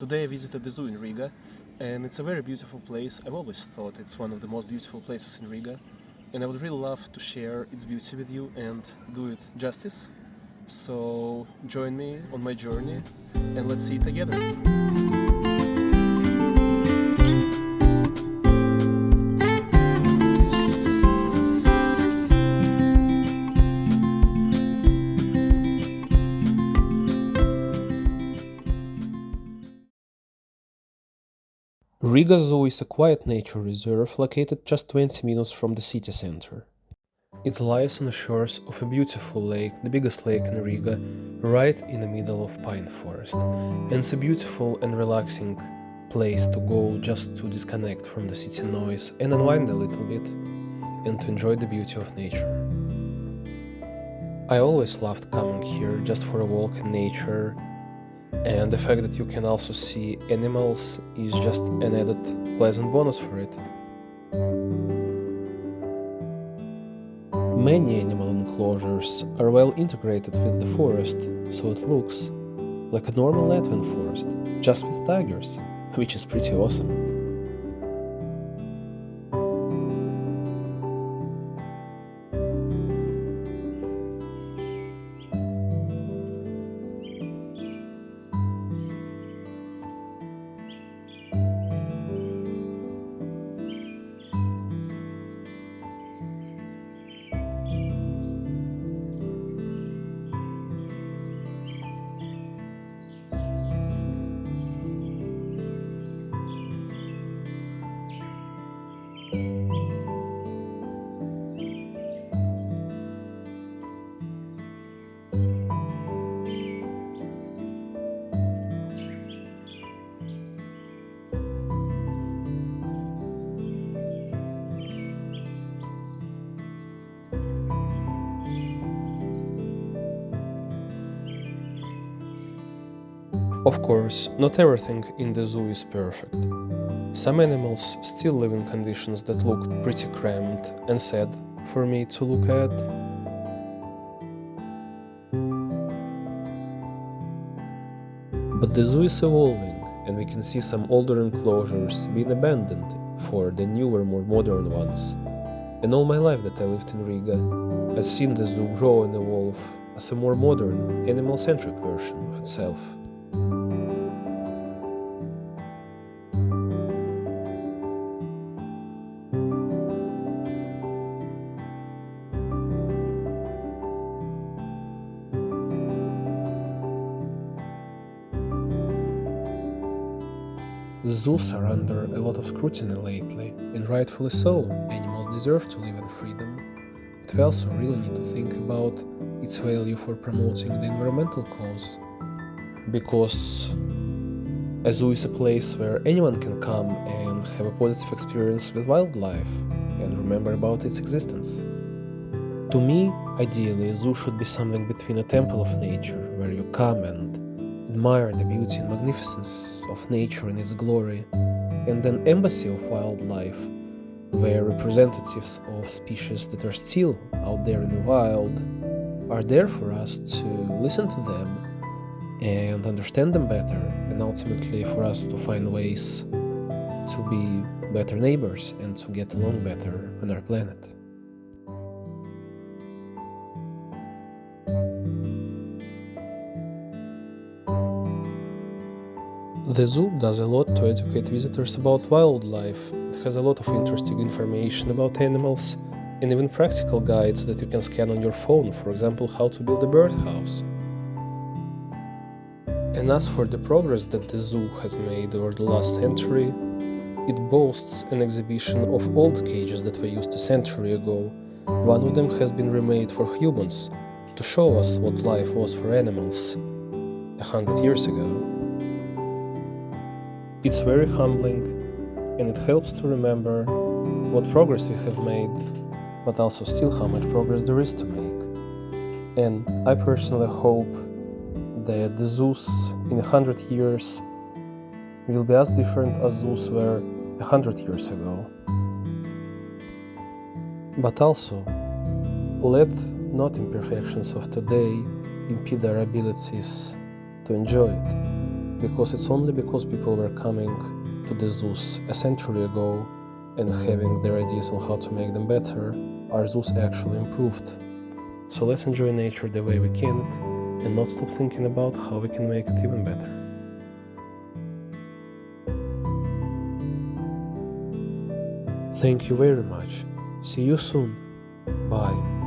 Today I visited the zoo in Riga, and it's a very beautiful place. I've always thought it's one of the most beautiful places in Riga, and I would really love to share its beauty with you and do it justice. So join me on my journey and let's see it together. Riga Zoo is a quiet nature reserve located just 20 minutes from the city center. It lies on the shores of a beautiful lake, the biggest lake in Riga, right in the middle of pine forest. And it's a beautiful and relaxing place to go just to disconnect from the city noise and unwind a little bit and to enjoy the beauty of nature. I always loved coming here just for a walk in nature, and the fact that you can also see animals is just an added pleasant bonus for it. Many animal enclosures are well integrated with the forest, so it looks like a normal Latvian forest, just with tigers, which is pretty awesome. Of course, not everything in the zoo is perfect. Some animals still live in conditions that look pretty cramped and sad for me to look at. But the zoo is evolving, and we can see some older enclosures being abandoned for the newer, more modern ones. And all my life that I lived in Riga, I've seen the zoo grow and evolve as a more modern, animal-centric version of itself. Zoos are under a lot of scrutiny lately, and rightfully so. Animals deserve to live in freedom, but we also really need to think about its value for promoting the environmental cause. Because a zoo is a place where anyone can come and have a positive experience with wildlife and remember about its existence. To me, ideally, a zoo should be something between a temple of nature, where you come and admire the beauty and magnificence of nature in its glory, and an embassy of wildlife, where representatives of species that are still out there in the wild are there for us to listen to them and understand them better, and ultimately for us to find ways to be better neighbors and to get along better on our planet. The zoo does a lot to educate visitors about wildlife. It has a lot of interesting information about animals and even practical guides that you can scan on your phone, for example, how to build a birdhouse. And as for the progress that the zoo has made over the last century, it boasts an exhibition of old cages that were used a century ago. One of them has been remade for humans to show us what life was for animals 100 years ago. It's very humbling, and it helps to remember what progress we have made, but also still how much progress there is to make. And I personally hope that the zoos in 100 years will be as different as zoos were 100 years ago. But also, let not imperfections of today impede our abilities to enjoy it. because it's only because people were coming to the zoos a century ago and having their ideas on how to make them better, our zoos actually improved. So let's enjoy nature the way we can and not stop thinking about how we can make it even better. Thank you very much. See you soon. Bye.